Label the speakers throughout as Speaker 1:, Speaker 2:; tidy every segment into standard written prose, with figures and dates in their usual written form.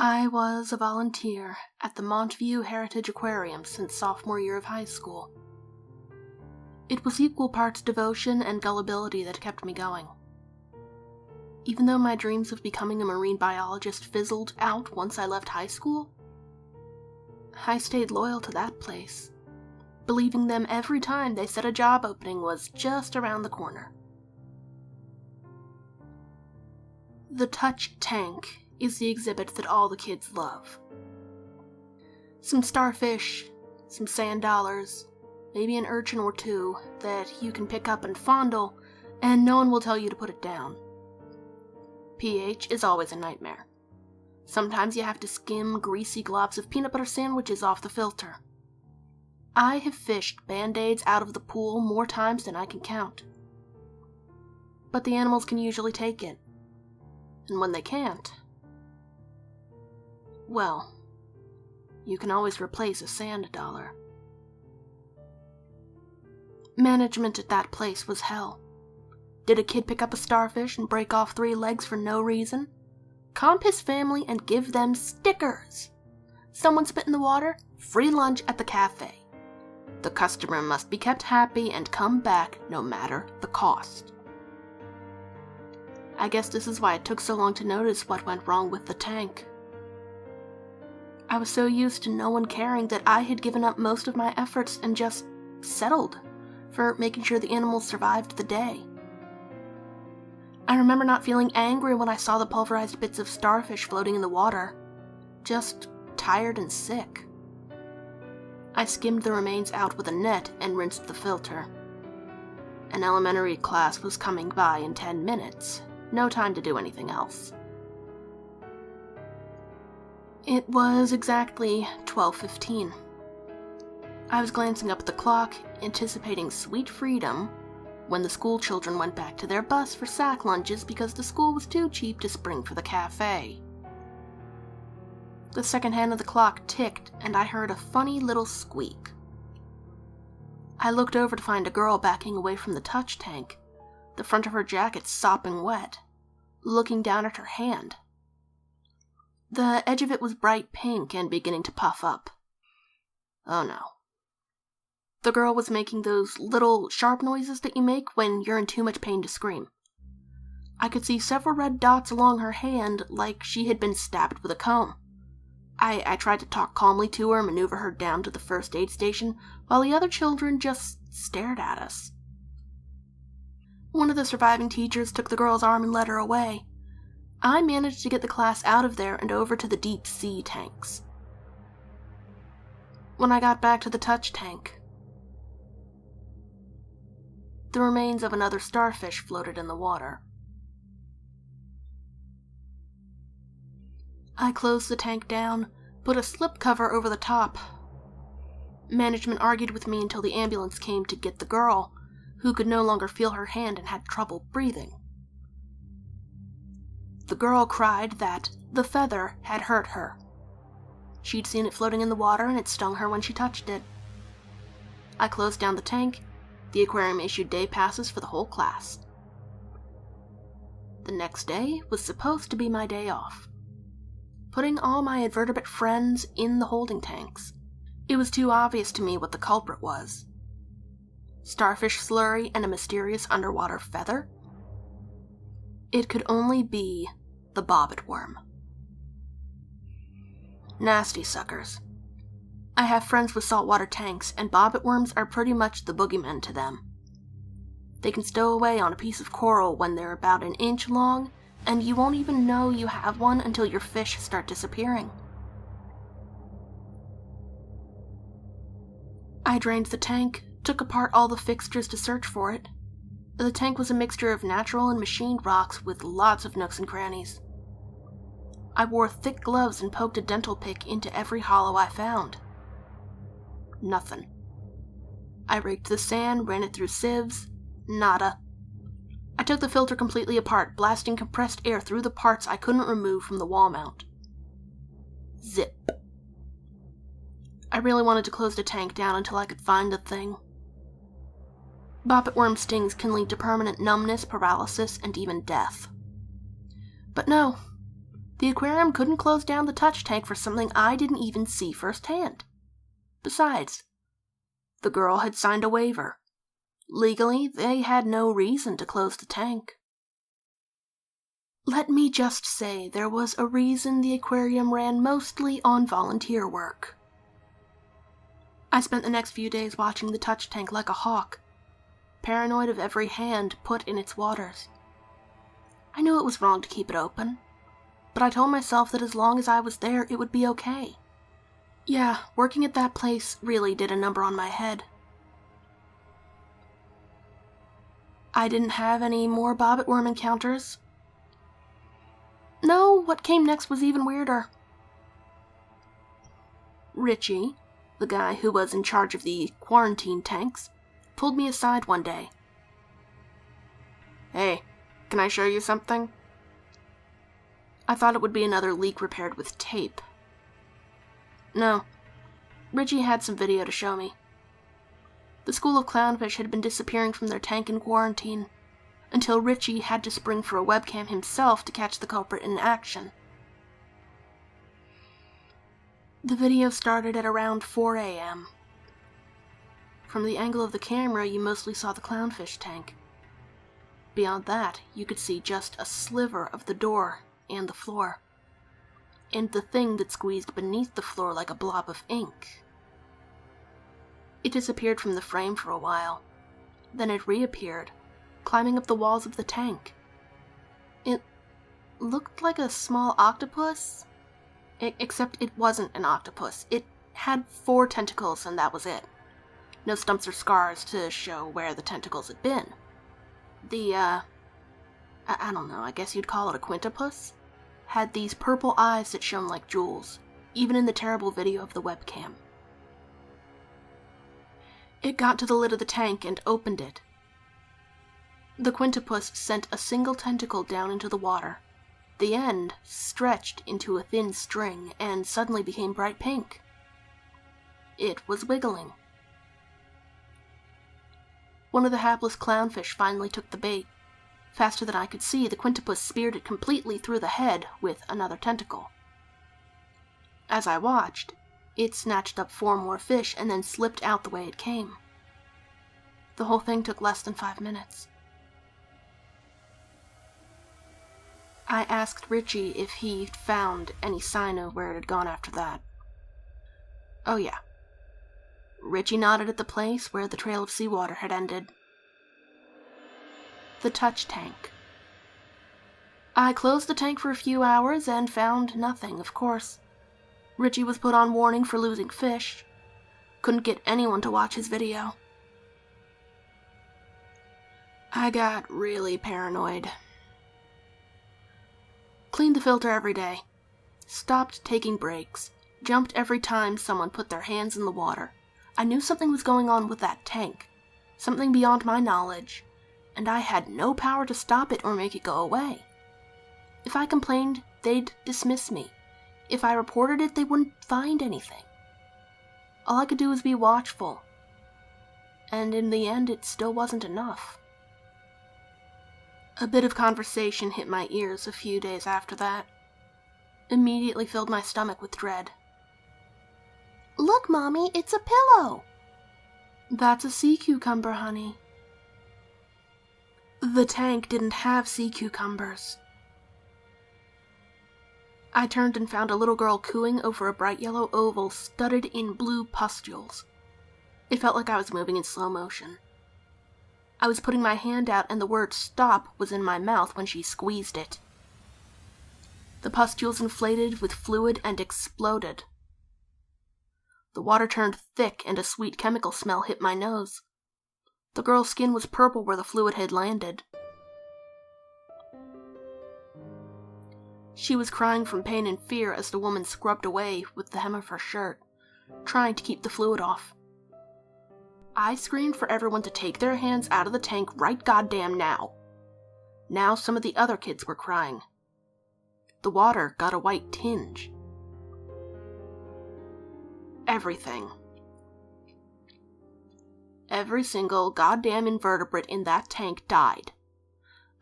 Speaker 1: I was a volunteer at the Montview Heritage Aquarium since sophomore year of high school. It was equal parts devotion and gullibility that kept me going. Even though my dreams of becoming a marine biologist fizzled out once I left high school, I stayed loyal to that place, believing them every time they said a job opening was just around the corner. The Touch Tank is the exhibit that all the kids love. Some starfish, some sand dollars, maybe an urchin or two that you can pick up and fondle, and no one will tell you to put it down. pH is always a nightmare. Sometimes you have to skim greasy globs of peanut butter sandwiches off the filter. I have fished Band-Aids out of the pool more times than I can count. But the animals can usually take it. And when they can't, well, you can always replace a sand dollar. Management at that place was hell. Did a kid pick up a starfish and break off 3 legs for no reason? Comp his family and give them stickers. Someone spit in the water? Free lunch at the cafe. The customer must be kept happy and come back no matter the cost. I guess this is why it took so long to notice what went wrong with the tank. I was so used to no one caring that I had given up most of my efforts and just settled for making sure the animals survived the day. I remember not feeling angry when I saw the pulverized bits of starfish floating in the water, just tired and sick. I skimmed the remains out with a net and rinsed the filter. An elementary class was coming by in 10 minutes, no time to do anything else. It was exactly 12:15. I was glancing up at the clock, anticipating sweet freedom, when the school children went back to their bus for sack lunches because the school was too cheap to spring for the cafe. The second hand of the clock ticked, and I heard a funny little squeak. I looked over to find a girl backing away from the touch tank, the front of her jacket sopping wet, looking down at her hand. The edge of it was bright pink and beginning to puff up. Oh no. The girl was making those little sharp noises that you make when you're in too much pain to scream. I could see several red dots along her hand like she had been stabbed with a comb. I tried to talk calmly to her and maneuver her down to the first aid station, while the other children just stared at us. One of the surviving teachers took the girl's arm and led her away. I managed to get the class out of there and over to the deep sea tanks. When I got back to the touch tank, the remains of another starfish floated in the water. I closed the tank down, put a slipcover over the top. Management argued with me until the ambulance came to get the girl, who could no longer feel her hand and had trouble breathing. The girl cried that the feather had hurt her. She'd seen it floating in the water and it stung her when she touched it. I closed down the tank. The aquarium issued day passes for the whole class. The next day was supposed to be my day off. Putting all my invertebrate friends in the holding tanks. It was too obvious to me what the culprit was. Starfish slurry and a mysterious underwater feather? It could only be the bobbitt worm. Nasty suckers. I have friends with saltwater tanks, and bobbitt worms are pretty much the boogeymen to them. They can stow away on a piece of coral when they're about an inch long, and you won't even know you have one until your fish start disappearing. I drained the tank, took apart all the fixtures to search for it. The tank was a mixture of natural and machined rocks with lots of nooks and crannies. I wore thick gloves and poked a dental pick into every hollow I found. Nothing. I raked the sand, ran it through sieves. Nada. I took the filter completely apart, blasting compressed air through the parts I couldn't remove from the wall mount. Zip. I really wanted to close the tank down until I could find the thing. Bobbitt worm stings can lead to permanent numbness, paralysis, and even death. But no. The aquarium couldn't close down the touch tank for something I didn't even see firsthand. Besides, the girl had signed a waiver. Legally, they had no reason to close the tank. Let me just say there was a reason the aquarium ran mostly on volunteer work. I spent the next few days watching the touch tank like a hawk, paranoid of every hand put in its waters. I knew it was wrong to keep it open, but I told myself that as long as I was there, it would be okay. Yeah, working at that place really did a number on my head. I didn't have any more bobbitt worm encounters. No, what came next was even weirder. Richie, the guy who was in charge of the quarantine tanks, pulled me aside one day. "Hey, can I show you something?" I thought it would be another leak repaired with tape. No, Richie had some video to show me. The school of clownfish had been disappearing from their tank in quarantine, until Richie had to spring for a webcam himself to catch the culprit in action. The video started at around 4 a.m. From the angle of the camera, you mostly saw the clownfish tank. Beyond that, you could see just a sliver of the door and the floor, and the thing that squeezed beneath the floor like a blob of ink. It disappeared from the frame for a while. Then it reappeared, climbing up the walls of the tank. It looked like a small octopus, except it wasn't an octopus. It had 4 tentacles and that was it. No stumps or scars to show where the tentacles had been. I don't know, I guess you'd call it a quintupus, had these purple eyes that shone like jewels, even in the terrible video of the webcam. It got to the lid of the tank and opened it. The quintupus sent a single tentacle down into the water. The end stretched into a thin string and suddenly became bright pink. It was wiggling. One of the hapless clownfish finally took the bait. Faster than I could see, the quintupus speared it completely through the head with another tentacle. As I watched, it snatched up 4 more fish and then slipped out the way it came. The whole thing took less than 5 minutes. I asked Richie if he found any sign of where it had gone after that. Oh yeah. Richie nodded at the place where the trail of seawater had ended. The touch tank. I closed the tank for a few hours and found nothing, of course. Richie was put on warning for losing fish. Couldn't get anyone to watch his video. I got really paranoid. Cleaned the filter every day. Stopped taking breaks. Jumped every time someone put their hands in the water. I knew something was going on with that tank. Something beyond my knowledge. And I had no power to stop it or make it go away. If I complained, they'd dismiss me. If I reported it, they wouldn't find anything. All I could do was be watchful. And in the end, it still wasn't enough. A bit of conversation hit my ears a few days after that. Immediately filled my stomach with dread. "Look, Mommy, it's a pillow!" "That's a sea cucumber, honey." The tank didn't have sea cucumbers. I turned and found a little girl cooing over a bright yellow oval studded in blue pustules. It felt like I was moving in slow motion. I was putting my hand out and the word "stop" was in my mouth when she squeezed it. The pustules inflated with fluid and exploded. The water turned thick and a sweet chemical smell hit my nose. The girl's skin was purple where the fluid had landed. She was crying from pain and fear as the woman scrubbed away with the hem of her shirt, trying to keep the fluid off. I screamed for everyone to take their hands out of the tank right goddamn now. Now some of the other kids were crying. The water got a white tinge. Everything. Every single goddamn invertebrate in that tank died.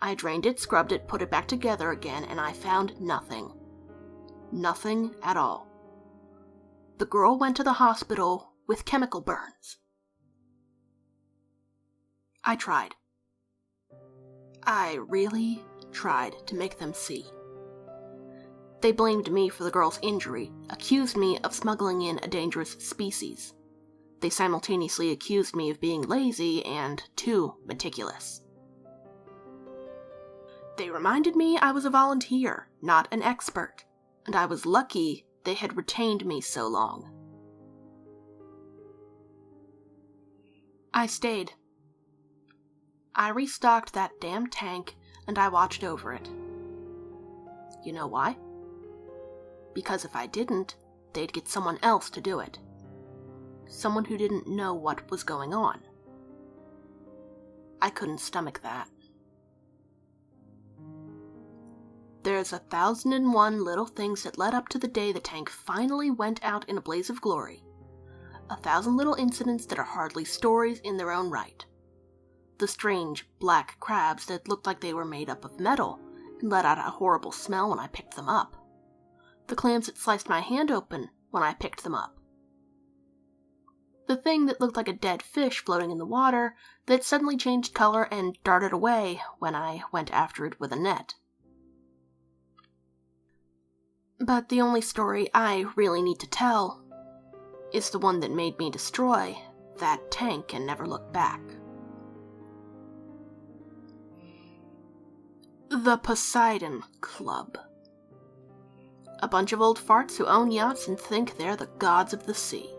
Speaker 1: I drained it, scrubbed it, put it back together again, and I found nothing. Nothing at all. The girl went to the hospital with chemical burns. I tried. I really tried to make them see. They blamed me for the girl's injury, accused me of smuggling in a dangerous species. They simultaneously accused me of being lazy and too meticulous. They reminded me I was a volunteer, not an expert, and I was lucky they had retained me so long. I stayed. I restocked that damn tank, and I watched over it. You know why? Because if I didn't, they'd get someone else to do it. Someone who didn't know what was going on. I couldn't stomach that. There's 1,001 little things that led up to the day the tank finally went out in a blaze of glory. 1,000 little incidents that are hardly stories in their own right. The strange, black crabs that looked like they were made up of metal and let out a horrible smell when I picked them up. The clams that sliced my hand open when I picked them up. The thing that looked like a dead fish floating in the water that suddenly changed color and darted away when I went after it with a net. But the only story I really need to tell is the one that made me destroy that tank and never look back. The Poseidon Club. A bunch of old farts who own yachts and think they're the gods of the sea.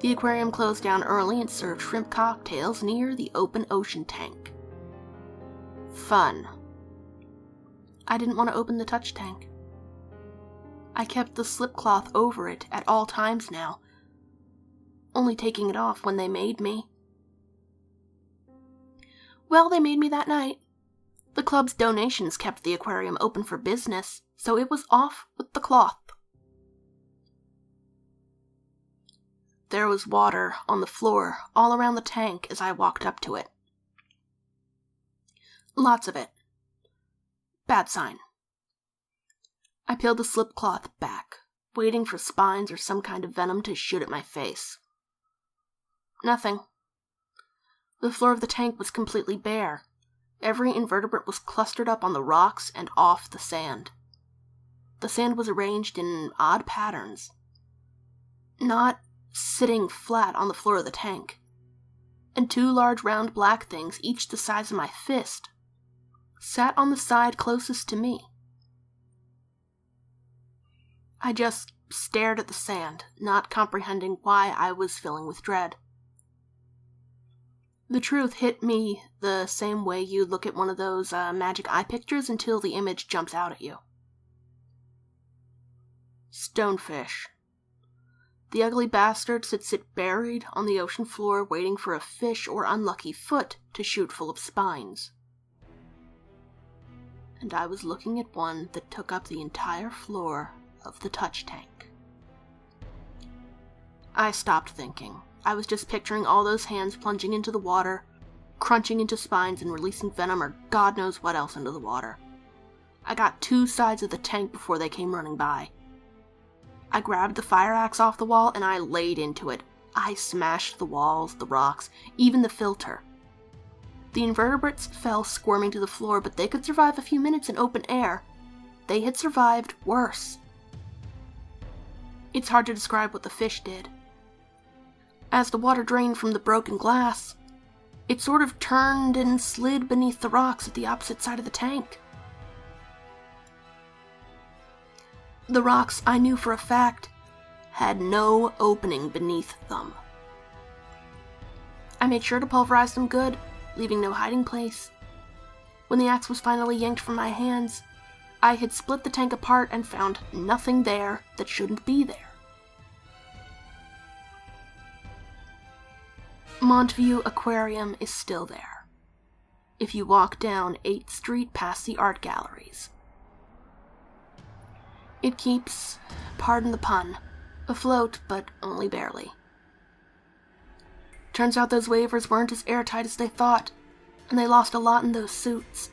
Speaker 1: The aquarium closed down early and served shrimp cocktails near the open ocean tank. Fun. I didn't want to open the touch tank. I kept the slip cloth over it at all times now, only taking it off when they made me. Well, they made me that night. The club's donations kept the aquarium open for business, so it was off with the cloth. There was water on the floor all around the tank as I walked up to it. Lots of it. Bad sign. I peeled the slip cloth back, waiting for spines or some kind of venom to shoot at my face. Nothing. The floor of the tank was completely bare. Every invertebrate was clustered up on the rocks and off the sand. The sand was arranged in odd patterns. Not sitting flat on the floor of the tank. And two large round black things, each the size of my fist, sat on the side closest to me. I just stared at the sand, not comprehending why I was filling with dread. The truth hit me the same way you look at one of those magic eye pictures until the image jumps out at you. Stonefish. The ugly bastards that sit buried on the ocean floor waiting for a fish or unlucky foot to shoot full of spines. And I was looking at one that took up the entire floor of the touch tank. I stopped thinking. I was just picturing all those hands plunging into the water, crunching into spines and releasing venom or God knows what else into the water. I got two sides of the tank before they came running by. I grabbed the fire axe off the wall and I laid into it. I smashed the walls, the rocks, even the filter. The invertebrates fell squirming to the floor, but they could survive a few minutes in open air. They had survived worse. It's hard to describe what the fish did. As the water drained from the broken glass, it sort of turned and slid beneath the rocks at the opposite side of the tank. The rocks, I knew for a fact, had no opening beneath them. I made sure to pulverize them good, leaving no hiding place. When the axe was finally yanked from my hands, I had split the tank apart and found nothing there that shouldn't be there. Montview Aquarium is still there, if you walk down 8th Street past the art galleries. It keeps, pardon the pun, afloat, but only barely. Turns out those waivers weren't as airtight as they thought, and they lost a lot in those suits.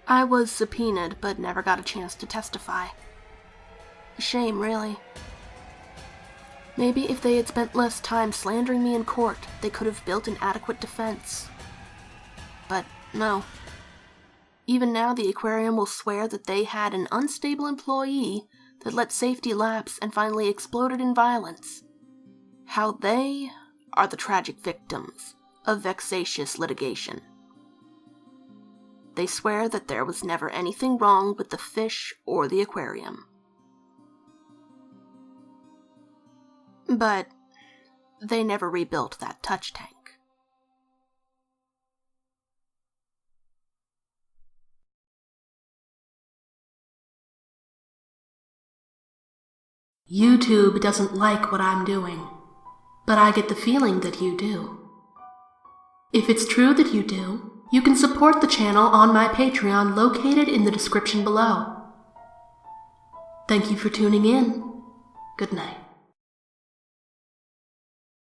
Speaker 1: I was subpoenaed, but never got a chance to testify. A shame, really. Maybe if they had spent less time slandering me in court, they could have built an adequate defense. But no. Even now, the aquarium will swear that they had an unstable employee that let safety lapse and finally exploded in violence. How they are the tragic victims of vexatious litigation. They swear that there was never anything wrong with the fish or the aquarium. But they never rebuilt that touch tank. YouTube doesn't like what I'm doing, but I get the feeling that you do. If it's true that you do, you can support the channel on my Patreon located in the description below. Thank you for tuning in. Good night.